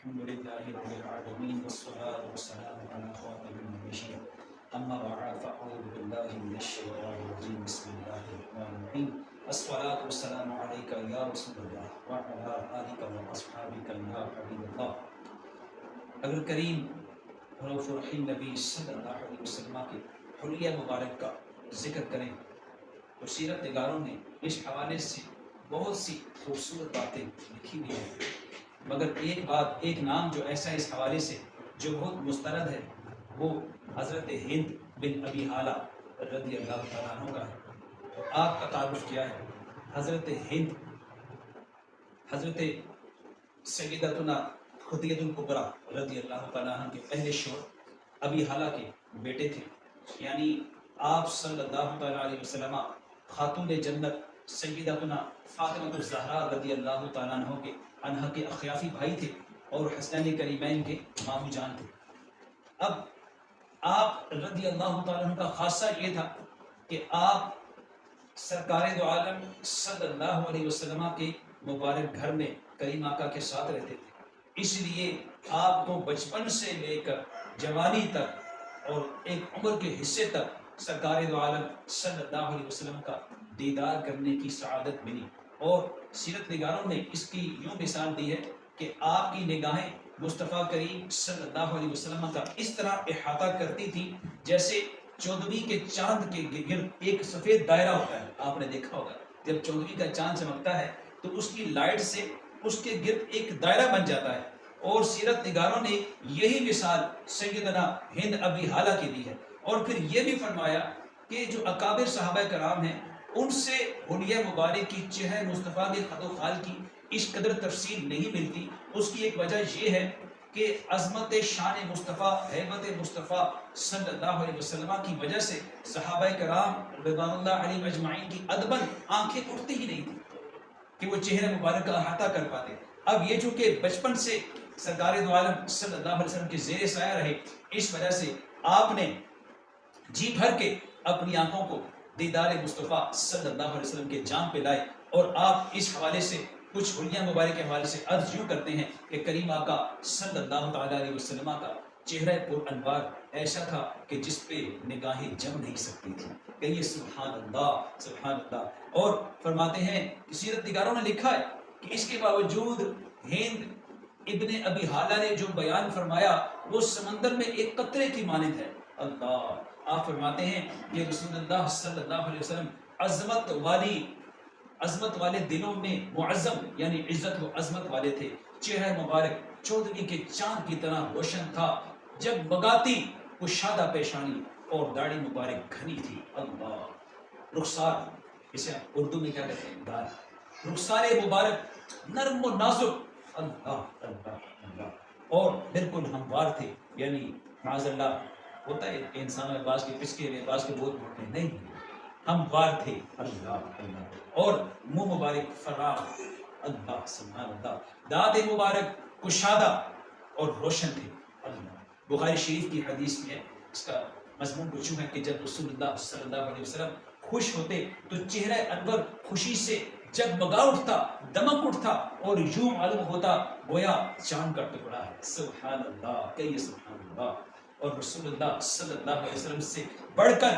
الحمد لله رب العالمين والصلاة والسلام على خاتم النبيين أما بعد فأعوذ بالله من الشيطان الرجيم بسم الله الرحمن الرحيم الصلاة والسلام عليك يا رسول الله وعلى آلك وأصحابك يا حبيب الله. اگر کریم رؤوف الرحیم نبی صلی اللہ علیہ وسلم کے حلیہ مبارک کا ذکر کریں تو سیرت نگاروں نے اس حوالے سے بہت سی خوبصورت باتیں لکھی ہوئی ہیں، مگر ایک بات، ایک نام جو ایسا ہے اس حوالے سے جو بہت مستند ہے، وہ حضرت ہند بن ابی حالہ رضی اللہ تعالیٰ عنہ کا ہے. اور آپ کا تعارف کیا ہے؟ حضرت ہند حضرت سیدتنا خدیجہ الکبریٰ رضی اللہ تعالیٰ عنہ کے پہلے شوہر ابی حالہ کے بیٹے تھے. یعنی آپ صلی اللہ تعالیٰ علیہ وسلم خاتون جنت سیدتنا فاطمہ الزہرا رضی اللہ تعالیٰ عنہ کے اخیافی بھائی تھے اور حسنین کریمین کے مامو جان تھے. اب آپ رضی اللہ تعالیٰ عنہ کا خاصہ یہ تھا کہ آپ سرکار دو عالم صلی اللہ علیہ وسلم کے مبارک گھر میں کریم آقا کے ساتھ رہتے تھے. اس لیے آپ کو بچپن سے لے کر جوانی تک اور ایک عمر کے حصے تک سرکار دو عالم صلی اللہ علیہ وسلم کا دیدار کرنے کی سعادت ملی. اور سیرت نگاروں نے اس کی یوں مثال دی ہے کہ آپ کی نگاہیں مصطفیٰ کریم صلی اللہ علیہ وسلم کا اس طرح احاطہ کرتی تھی جیسے چودھویں کے چاند کے گرد ایک سفید دائرہ ہوتا ہے. آپ نے دیکھا ہوگا جب چودھویں کا چاند چمکتا ہے تو اس کی لائٹ سے اس کے گرد ایک دائرہ بن جاتا ہے. اور سیرت نگاروں نے یہی مثال سیدنا ہند ابی حالہ کی دی ہے. اور پھر یہ بھی فرمایا کہ جو اکابر صحابہ کرام ہیں ان سے حلیہ مبارک کی چہرہ مصطفیٰ کے خط و خال کی اس قدر تفصیل نہیں ملتی. اس کی ایک وجہ یہ ہے کہ عظمت شان مصطفیٰ، ہیبت مصطفیٰ صلی اللہ علیہ وسلم کی وجہ سے صحابہ کرام رضوان اللہ علیہم اجمعین کی ادباً آنکھیں اٹھتی ہی نہیں تھی کہ وہ چہرہ مبارک کا احاطہ کر پاتے. اب یہ چونکہ بچپن سے سرکار دو عالم صلی اللہ علیہ وسلم کے زیر سایہ رہے، اس وجہ سے آپ نے جی بھر کے اپنی آنکھوں کو دیدار مصطفیٰ صلی اللہ علیہ وسلم کے جام پہ لائے. اور آپ اس حوالے سے کچھ حلیہ مبارک کے حوالے سے عرض یوں کرتے ہیں کہ کریم آقا صلی اللہ تعالیٰ علیہ وسلم کا چہرہ پر انوار ایسا تھا کہ جس پہ نگاہیں جم نہیں سکتی تھی. کہیے سبحان اللہ سبحان اللہ. اور فرماتے ہیں کہ سیرت نگاروں نے لکھا ہے کہ اس کے باوجود ہند ابن ابی حالہ نے جو بیان فرمایا وہ سمندر میں ایک قطرے کی مانند ہے. اللہ. آپ فرماتے ہیں کہ رسول اللہ صلی اللہ علیہ وسلم عظمت والے دلوں میں معظم یعنی عزت و عظمت والے تھے. چہرہ مبارک چودھویں کے چاند کی طرح روشن تھا، جب بگاتی کشادہ پیشانی اور داڑھی مبارک گھنی تھی. اللہ. رخسار، اسے اردو میں کیا کہتے ہیں؟ دار. رخسار مبارک نرم و نازک. اللہ اللہ اللہ. اور بالکل ہموار تھے. یعنی معاذ اللہ ہوتا ہے کہ انسانوں میں بعض کے پچکے ہوئے، بعض کے بہت موٹے، نہیں، ہموار تھے. اللہ اللہ. اور منہ مبارک فراغ. اللہ سبحان اللہ. دانت مبارک کشادہ اور روشن تھے. اللہ. بخاری شریف کی حدیث میں ہے، اس کا مضمون کچھ ہے کہ جب رسول اللہ صلی اللہ علیہ وسلم خوش ہوتے تو چہرہ انور خوشی سے جگمگا اٹھتا، دمک اٹھتا اور یوں معلوم ہوتا گویا چاند کا ٹکڑا ہے. سبحان اللہ. کہیے سبحان اللہ. اور رسول اللہ صلی اللہ علیہ وسلم سے بڑھ کر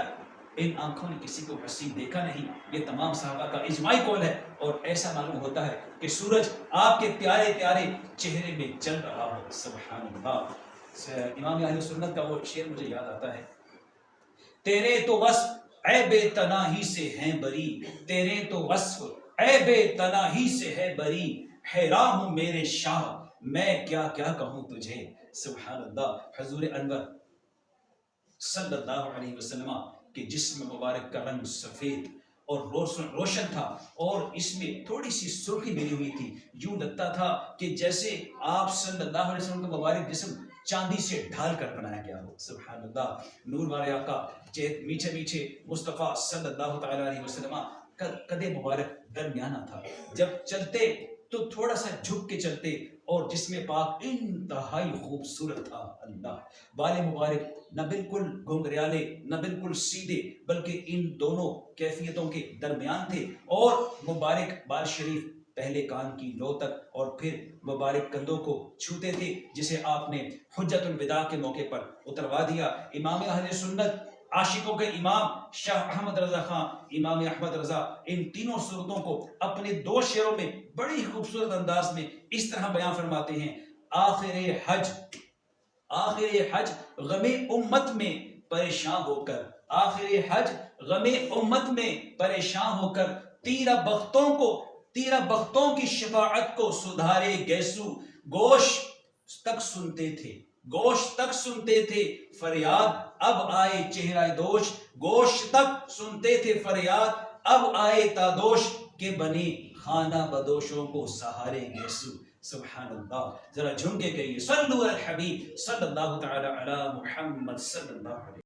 ان آنکھوں نے کسی کو حسین دیکھا نہیں. یہ تمام صحابہ کا اجماعی قول ہے. اور ایسا معلوم ہوتا ہے کہ سورج آپ کے پیارے پیارے چہرے میں چل رہا ہو. سبحان اللہ. امام اہل سنت کا وہ شعر مجھے یاد آتا ہے، تیرے تو وصف عیب تناہی سے ہیں بری، تیرے تو وصف عیب تناہی سے ہے بری، حیران ہوں میرے شاہ میں کیا کیا کہوں تجھے. سبحان اللہ. حضور انور صلی اللہ علیہ وسلم کے جسم مبارک کا رنگ سفید اور روشن تھا، اور اس میں تھوڑی سی سرخی ملی ہوئی تھی. یوں لگتا تھا کہ جیسے آپ صلی اللہ علیہ وسلم کا مبارک جسم چاندی سے ڈھال کر بنایا گیا ہو. سبحان اللہ. نور والے آقا میٹھے میٹھے مصطفیٰ صلی اللہ تعالیٰ علیہ وسلم کا قد مبارک درمیانہ تھا. جب چلتے تو تھوڑا سا جھک کے چلتے اور جسم پاک انتہائی خوبصورت تھا. اللہ. بال مبارک نہ بالکل گھنگریالے نہ بالکل سیدھے، بلکہ ان دونوں کیفیتوں کے درمیان تھے. اور مبارک بال شریف پہلے کان کی لو تک اور پھر مبارک کندھوں کو چھوتے تھے، جسے آپ نے حجت الوداع کے موقع پر اتروا دیا۔ امام اہل سنت، عاشقوں کے امام شاہ احمد رضا خان، امام احمد رضا، ان تینوں صورتوں کو اپنے 2 شعروں میں بڑی خوبصورت انداز میں اس طرح بیان فرماتے ہیں: آخر حج غم امت میں پریشان ہو کر، آخر حج غم امت میں پریشان ہو کر، تیرا بختوں کی شفاعت کو سدھارے گیسو، گوشت تک سنتے تھے فریاد، اب آئے چہرہ دوش، گوشت تک سنتے تھے فریاد، اب آئے تادوش کے بنے خانہ بدوشوں کو سہارے گیسو۔ سبحان اللہ، ذرا جھوم کے کہیے صلو علی الحبیب صلی اللہ تعالی علی محمد صلی اللہ علیہ